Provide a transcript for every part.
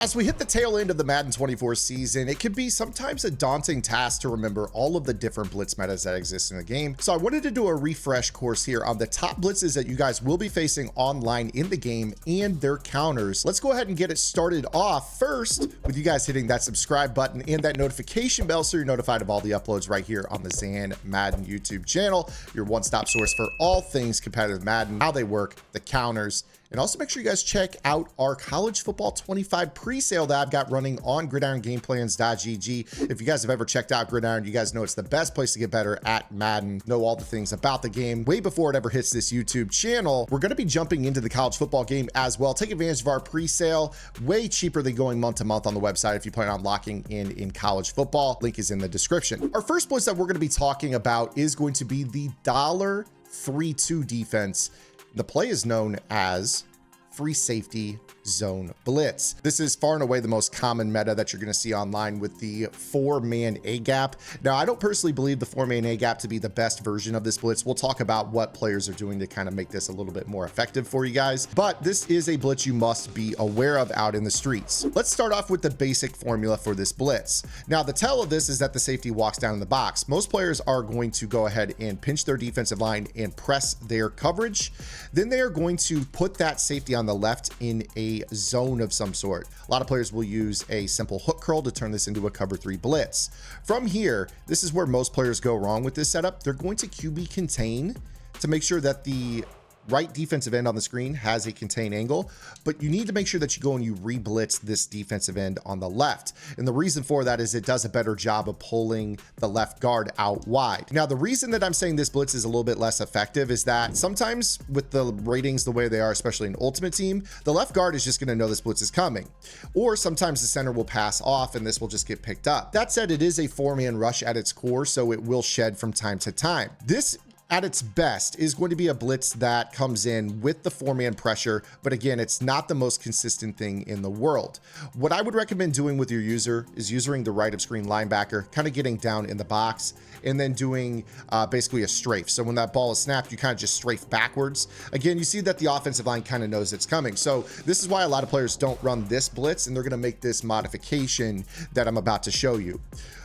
As we hit the tail end of the Madden 24 season, it can be sometimes a daunting task to remember all of the different blitz metas that exist in the game. So I wanted to do a refresh course here on the top blitzes that you guys will be facing online in the game and their counters. Let's go ahead and get it started off first with you guys hitting that subscribe button and that notification bell so you're notified of all the uploads right here on the Zan Madden YouTube channel, your one-stop source for all things competitive Madden, how they work, the counters. And also make sure you guys check out our College Football 25 pre-sale that I've got running on Gridiron Gameplans.gg. If you guys have ever checked out Gridiron, you guys know it's the best place to get better at Madden, know all the things about the game way before it ever hits this YouTube channel. We're going to be jumping into the college football game as well. Take advantage of our pre-sale, way cheaper than going month to month on the website if you plan on locking in college football. Link is in the description. Our first blitz that we're going to be talking about is going to be the $3-2 defense. The play is known as free safety zone blitz. This is far and away the most common meta that you're going to see online with the 4-man A gap. Now, I don't personally believe the 4-man A gap to be the best version of this blitz. We'll talk about what players are doing to kind of make this a little bit more effective for you guys, but this is a blitz you must be aware of out in the streets. Let's start off with the basic formula for this blitz. Now, the tell of this is that the safety walks down in the box. Most players are going to go ahead and pinch their defensive line and press their coverage. Then they are going to put that safety on the left in a zone of some sort. A lot of players will use a simple hook curl to turn this into a cover 3 blitz. From here, this is where most players go wrong with this setup. They're going to QB contain to make sure that the right defensive end on the screen has a contain angle, but you need to make sure that you go and you re-blitz this defensive end on the left. And the reason for that is it does a better job of pulling the left guard out wide. Now, the reason that I'm saying this blitz is a little bit less effective is that sometimes with the ratings the way they are, especially in Ultimate Team, the left guard is just going to know this blitz is coming. Or sometimes the center will pass off and this will just get picked up. That said, it is a 4-man rush at its core, so it will shed from time to time. This at its best is going to be a blitz that comes in with the 4-man pressure, but again, it's not the most consistent thing in the world. What I would recommend doing with your user is using the right of screen linebacker, kind of getting down in the box, and then doing basically a strafe. So when that ball is snapped, you kind of just strafe backwards. Again, you see that the offensive line kind of knows it's coming. So this is why a lot of players don't run this blitz, and they're going to make this modification that I'm about to show you.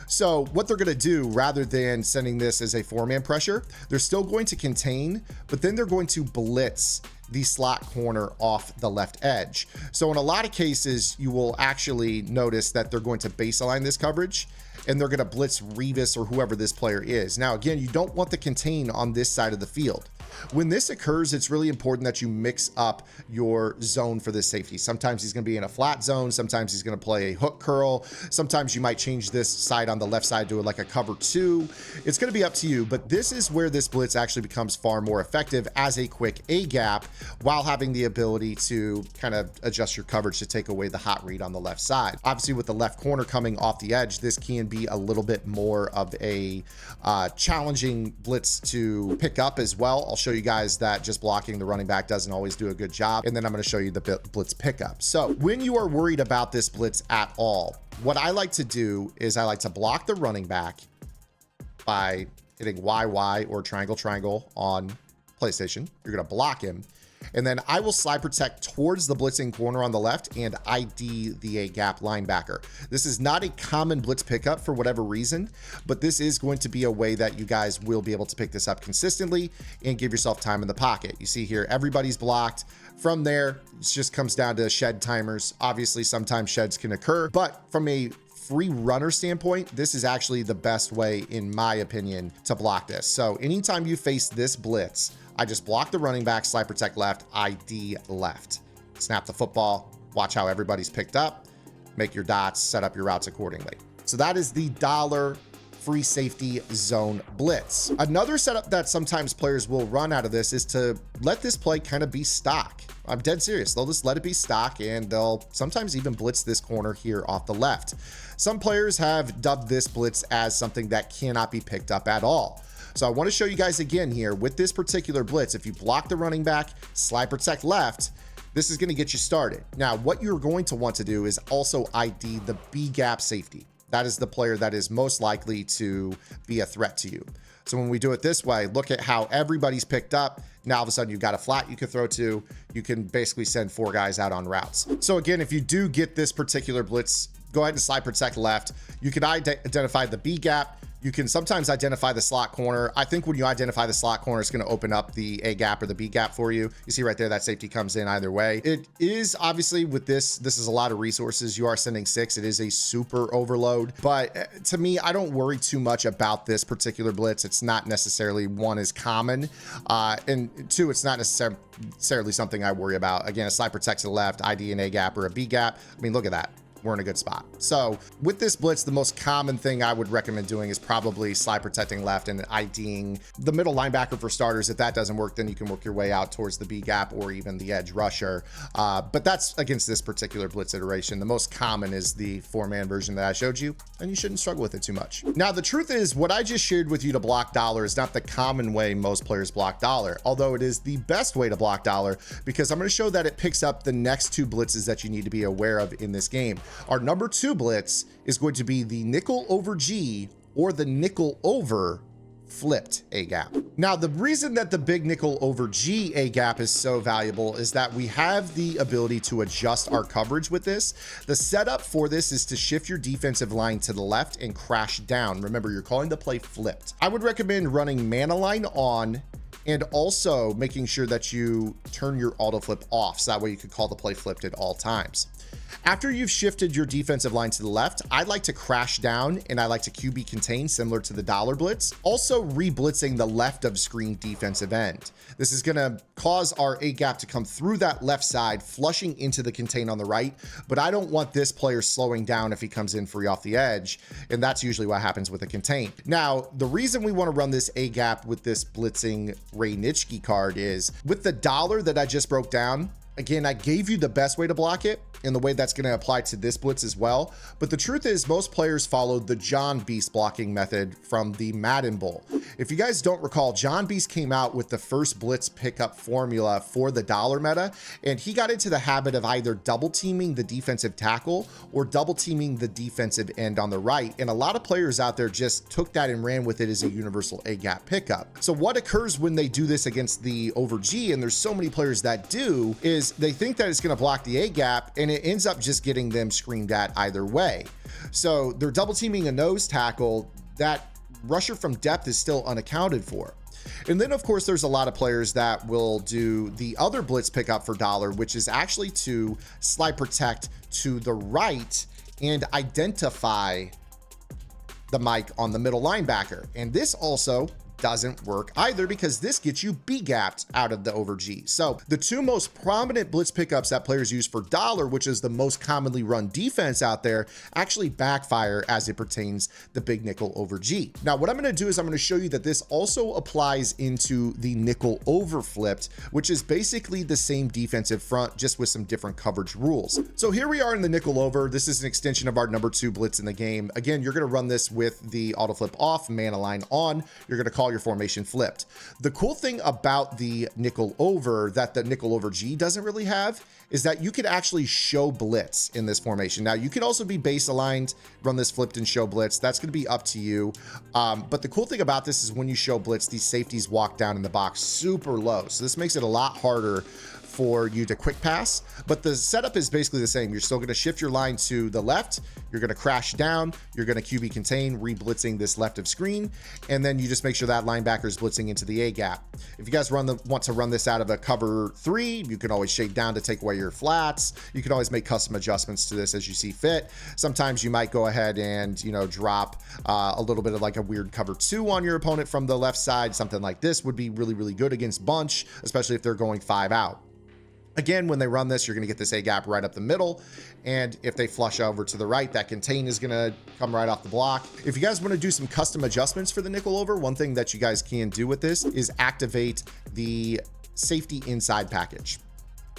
So what they're going to do, rather than sending this as a 4-man pressure, they're still going to contain, but then they're going to blitz the slot corner off the left edge. So in a lot of cases, you will actually notice that they're going to base align this coverage and they're going to blitz Revis or whoever this player is. Now, again, you don't want the contain on this side of the field. When this occurs, it's really important that you mix up your zone for this safety. Sometimes he's going to be in a flat zone. Sometimes he's going to play a hook curl. Sometimes you might change this side on the left side to like a cover 2. It's going to be up to you, but this is where this blitz actually becomes far more effective as a quick A gap while having the ability to kind of adjust your coverage to take away the hot read on the left side. Obviously, with the left corner coming off the edge, this can be a little bit more of a challenging blitz to pick up as well. I'll show you guys that just blocking the running back doesn't always do a good job. And then I'm going to show you the blitz pickup. So when you are worried about this blitz at all, what I like to do is I like to block the running back by hitting YY or triangle on PlayStation. You're going to block him. And then I will slide protect towards the blitzing corner on the left and ID the A gap linebacker. This is not a common blitz pickup for whatever reason, but this is going to be a way that you guys will be able to pick this up consistently and give yourself time in the pocket. You see here, everybody's blocked. From there, it just comes down to shed timers. Obviously, sometimes sheds can occur, but from a free runner standpoint, this is actually the best way, in my opinion, to block this. So anytime you face this blitz, I just block the running back, slide protect left, ID left. Snap the football, watch how everybody's picked up, make your dots, set up your routes accordingly. So that is the dollar free safety zone blitz. Another setup that sometimes players will run out of this is to let this play kind of be stock. I'm dead serious. They'll just let it be stock and they'll sometimes even blitz this corner here off the left. Some players have dubbed this blitz as something that cannot be picked up at all. So I want to show you guys again here with this particular blitz. If you block the running back, slide protect left, this is going to get you started. Now, what you're going to want to do is also ID the B gap safety. That is the player that is most likely to be a threat to you. So when we do it this way, look at how everybody's picked up. Now all of a sudden you've got a flat you could throw to. You can basically send 4 guys out on routes. So again, if you do get this particular blitz, go ahead and slide protect left. You can identify the B gap. You can sometimes identify the slot corner. I think when you identify the slot corner, it's going to open up the A gap or the B gap for you. You see right there, that safety comes in either way. It is obviously with this is a lot of resources. You are sending 6. It is a super overload, but to me, I don't worry too much about this particular blitz. It's not necessarily, one, is common, and 2, it's not necessarily something I worry about. Again, a slide protect to the left, ID an A gap or a B gap. I mean, look at that. We're in a good spot. So with this blitz, the most common thing I would recommend doing is probably slide protecting left and IDing the middle linebacker for starters. If that doesn't work, then you can work your way out towards the B gap or even the edge rusher. But that's against this particular blitz iteration. The most common is the 4-man version that I showed you, and you shouldn't struggle with it too much. Now, the truth is, what I just shared with you to block dollar is not the common way most players block dollar, although it is the best way to block dollar, because I'm going to show that it picks up the next 2 blitzes that you need to be aware of in this game. Our number 2 blitz is going to be the nickel over G or the nickel over flipped A gap. Now, the reason that the big nickel over G A gap is so valuable is that we have the ability to adjust our coverage with this. The setup for this is to shift your defensive line to the left and crash down. Remember, you're calling the play flipped. I would recommend running man align on and also making sure that you turn your auto flip off, so that way you could call the play flipped at all times. After you've shifted your defensive line to the left, I like to crash down and I like to QB contain, similar to the dollar blitz, also re-blitzing the left of screen defensive end. This is going to cause our A gap to come through that left side, flushing into the contain on the right, but I don't want this player slowing down if he comes in free off the edge, and that's usually what happens with a contain. Now, the reason we want to run this A gap with this blitzing Ray Nitschke card is with the dollar that I just broke down. Again, I gave you the best way to block it and the way that's going to apply to this blitz as well. But the truth is, most players followed the Jonbeast blocking method from the Madden Bowl. If you guys don't recall, Jonbeast came out with the first blitz pickup formula for the dollar meta, and he got into the habit of either double teaming the defensive tackle or double teaming the defensive end on the right. And a lot of players out there just took that and ran with it as a universal A gap pickup. So what occurs when they do this against the over G, and there's so many players that do, is they think that it's going to block the A gap, and it ends up just getting them screamed at either way. So they're double teaming a nose tackle. That rusher from depth is still unaccounted for. And then, of course, there's a lot of players that will do the other blitz pickup for dollar, which is actually to slide protect to the right and identify the mic on the middle linebacker. And this also doesn't work either, because this gets you B-gapped out of the over G. So the 2 most prominent blitz pickups that players use for dollar, which is the most commonly run defense out there, actually backfire as it pertains the big nickel over G. Now, what I'm going to do is I'm going to show you that this also applies into the nickel over flipped, which is basically the same defensive front, just with some different coverage rules. So here we are in the nickel over. This is an extension of our number 2 blitz in the game. Again, you're going to run this with the auto flip off, man align on. You're going to call your formation flipped. The cool thing about the nickel over that the nickel over G doesn't really have is that you could actually show blitz in this formation. Now, you can also be base aligned, run this flipped and show blitz. That's going to be up to you. But the cool thing about this is when you show blitz, these safeties walk down in the box super low. So this makes it a lot harder for you to quick pass, but the setup is basically the same. You're still going to shift your line to the left. You're going to crash down. You're going to QB contain, re-blitzing this left of screen. And then you just make sure that linebacker is blitzing into the A gap. If you guys want to run this out of a cover 3, you can always shade down to take away your flats. You can always make custom adjustments to this as you see fit. Sometimes you might go ahead and, drop a little bit of like a weird cover 2 on your opponent from the left side. Something like this would be really, really good against bunch, especially if they're going 5 out. Again, when they run this, you're going to get this A gap right up the middle. And if they flush over to the right, that contain is going to come right off the block. If you guys want to do some custom adjustments for the nickel over, one thing that you guys can do with this is activate the safety inside package.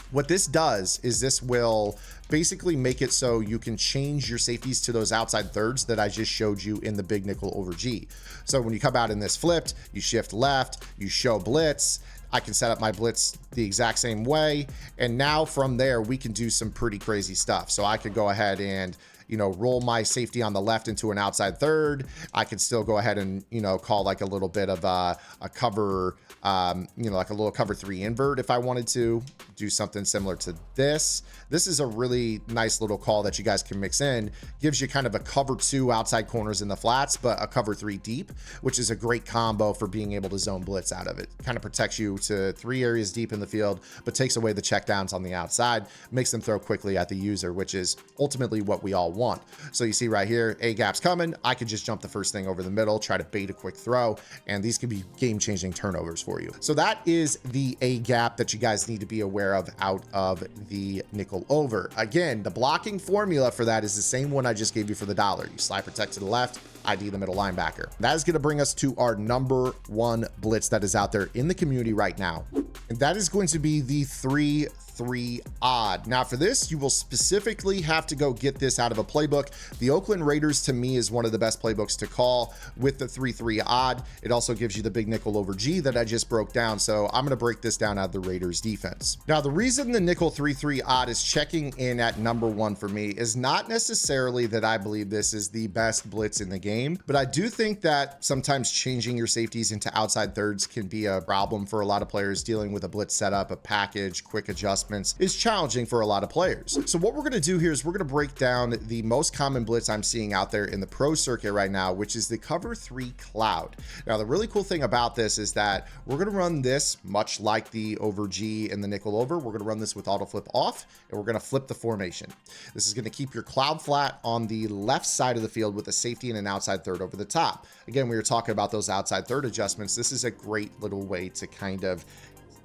What this does is this will basically make it so you can change your safeties to those outside thirds that I just showed you in the big nickel over G. So when you come out in this flipped, you shift left, you show blitz. I can set up my blitz the exact same way. And now from there, we can do some pretty crazy stuff. So I could go ahead and roll my safety on the left into an outside third. I could still go ahead and, call like a little bit of a cover, like a little cover 3 invert if I wanted to do something similar to this. This is a really nice little call that you guys can mix in. Gives you kind of a cover 2 outside corners in the flats, but a cover 3 deep, which is a great combo for being able to zone blitz out of it. Kind of protects you to 3 areas deep in the field, but takes away the checkdowns on the outside, makes them throw quickly at the user, which is ultimately what we all want. So you see right here, A gap's coming. I could just jump the first thing over the middle, try to bait a quick throw, and these can be game-changing turnovers for you. So that is the A gap that you guys need to be aware of out of the nickel over. Again, the blocking formula for that is the same one I just gave you for the dollar. You slide protect to the left, ID the middle linebacker. That is going to bring us to our number 1 blitz that is out there in the community right now. And that is going to be the 3-3 odd. Now for this, you will specifically have to go get this out of a playbook. The Oakland Raiders to me is one of the best playbooks to call with the 3-3 odd. It also gives you the big nickel over G that I just broke down. So I'm going to break this down out of the Raiders defense. Now the reason the nickel 3-3 odd is checking in at number 1 for me is not necessarily that I believe this is the best blitz in the game, but I do think that sometimes changing your safeties into outside thirds can be a problem for a lot of players. Dealing with a blitz setup, a package, quick adjustments is challenging for a lot of players. So what we're going to do here is we're going to break down the most common blitz I'm seeing out there in the pro circuit right now, which is the cover 3 cloud. Now the really cool thing about this is that we're going to run this much like the over G and the nickel over. We're going to run this with auto flip off, and we're going to flip the formation. This is going to keep your cloud flat on the left side of the field with a safety and an outside third over the top. Again, we were talking about those outside third adjustments. This is a great little way to kind of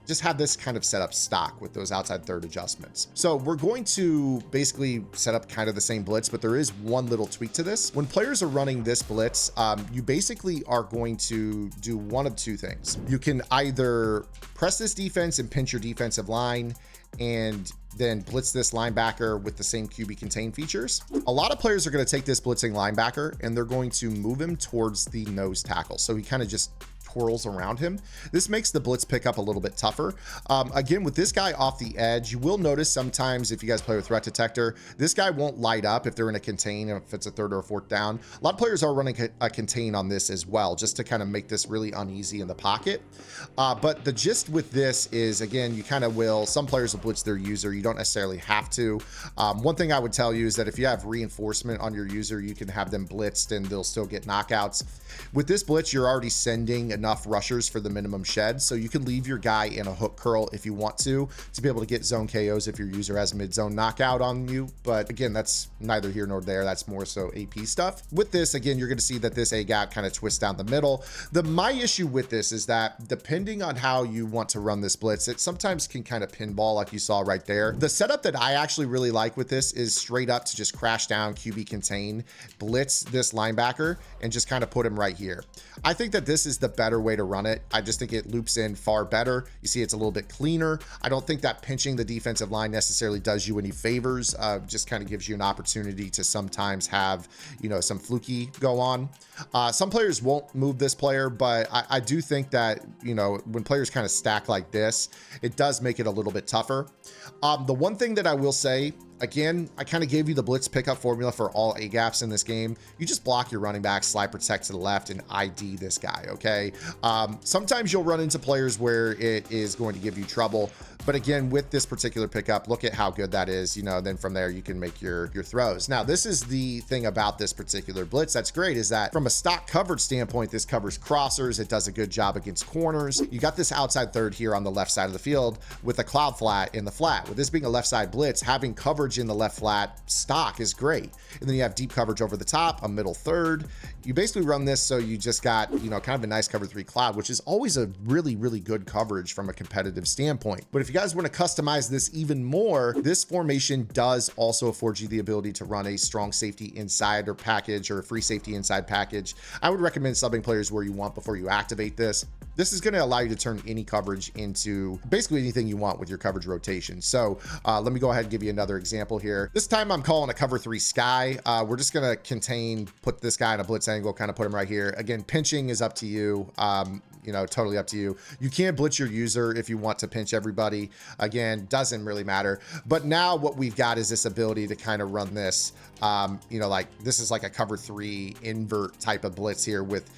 just have this kind of set up stock with those outside third adjustments. So we're going to basically set up kind of the same blitz, but there is one little tweak to this. When players are running this blitz, you basically are going to do one of 2 things. You can either press this defense and pinch your defensive line and then blitz this linebacker with the same QB contain features. A lot of players are going to take this blitzing linebacker and they're going to move him towards the nose tackle. So he kind of just twirls around him. This makes the blitz pickup a little bit tougher. Again, with this guy off the edge, you will notice sometimes if you guys play with threat detector, this guy won't light up if they're in a contain, if it's a 3rd or a 4th down. A lot of players are running a contain on this as well, just to kind of make this really uneasy in the pocket. But the gist with this is, again, you kind of will, some players will blitz their user. You don't necessarily have to. One thing I would tell you is that if you have reinforcement on your user, you can have them blitzed and they'll still get knockouts. With this blitz, you're already sending enough rushers for the minimum shed, so you can leave your guy in a hook curl if you want to be able to get zone KOs if your user has mid-zone knockout on you. But again, that's neither here nor there. That's more so AP stuff. With this, again, you're going to see that this A gap kind of twists down the middle. My issue with this is that depending on how you want to run this blitz, it sometimes can kind of pinball like you saw right there. The setup that I actually really like with this is straight up to just crash down, QB contain, blitz this linebacker, and just kind of put him right here. I think that this is the better way to run it. I just think it loops in far better. You see it's a little bit cleaner. I don't think that pinching the defensive line necessarily does you any favors. Just kind of gives you an opportunity to sometimes have, some fluky go on. Some players won't move this player, but I do think that, when players kind of stack like this, it does make it a little bit tougher. The one thing that I will say, again, I kind of gave you the blitz pickup formula for all A gaps in this game. You just block your running back, slide protect to the left, and ID this guy, okay? Sometimes you'll run into players where it is going to give you trouble. But again, with this particular pickup, look at how good that is. Then from there, you can make your throws. Now, this is the thing about this particular blitz that's great, is that from a stock coverage standpoint, this covers crossers. It does a good job against corners. You got this outside third here on the left side of the field with a cloud flat in the flat. With this being a left side blitz, having coverage in the left flat stock is great. And then you have deep coverage over the top, a middle third. You basically run this so you just got, kind of a nice cover 3 cloud, which is always a really, really good coverage from a competitive standpoint. But if you guys want to customize this even more, this formation does also afford you the ability to run a strong safety inside or package, or a free safety inside package. I would recommend subbing players where you want before you activate this. This is going to allow you to turn any coverage into basically anything you want with your coverage rotation. So let me go ahead and give you another example here. This time I'm calling a cover 3 sky. We're just going to contain, put this guy in a blitz angle, kind of put him right here. Again, pinching is up to you. Totally up to you. You can blitz your user if you want to pinch everybody. Again, doesn't really matter. But now what we've got is this ability to kind of run this You know, like this is like a cover 3 invert type of blitz here with,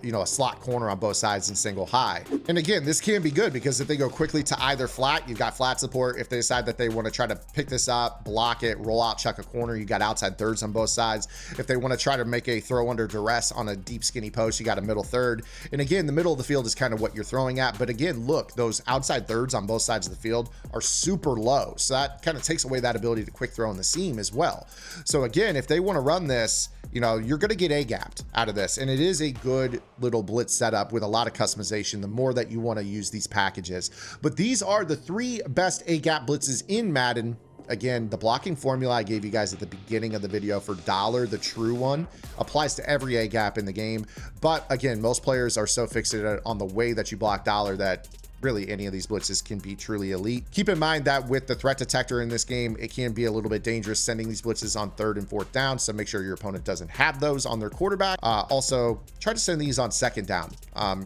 you know, a slot corner on both sides and single high. And again, this can be good because if they go quickly to either flat, you've got flat support. If they decide that they want to try to pick this up, block it, roll out, chuck a corner, you got outside thirds on both sides. If they want to try to make a throw under duress on a deep skinny post, you got a middle third. And again, the middle of the field is kind of what you're throwing at. But again, look, those outside thirds on both sides of the field are super low. So that kind of takes away that ability to quick throw in the seam as well. So again, if they want to run this, you know, you're going to get A-gapped out of this. And it is a good little blitz setup with a lot of customization, the more that you want to use these packages. But these are the 3 best A-gap blitzes in Madden. Again, the blocking formula I gave you guys at the beginning of the video for Dollar, the true one, applies to every A-gap in the game. But again, most players are so fixated on the way that you block Dollar that really any of these blitzes can be truly elite. Keep in mind that with the threat detector in this game, it can be a little bit dangerous sending these blitzes on 3rd and 4th down. So make sure your opponent doesn't have those on their quarterback. Also try to send these on 2nd down.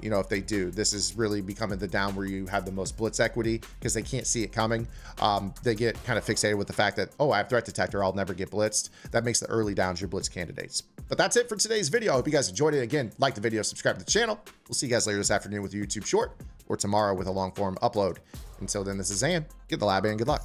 You know, if they do, this is really becoming the down where you have the most blitz equity because they can't see it coming. They get kind of fixated with the fact that, oh, I have threat detector, I'll never get blitzed. That makes the early downs your blitz candidates. But that's it for today's video. I hope you guys enjoyed it. Again, like the video, subscribe to the channel. We'll see you guys later this afternoon with a YouTube short or tomorrow with a long form upload. Until then, this is Zan. Get the lab in. Good luck.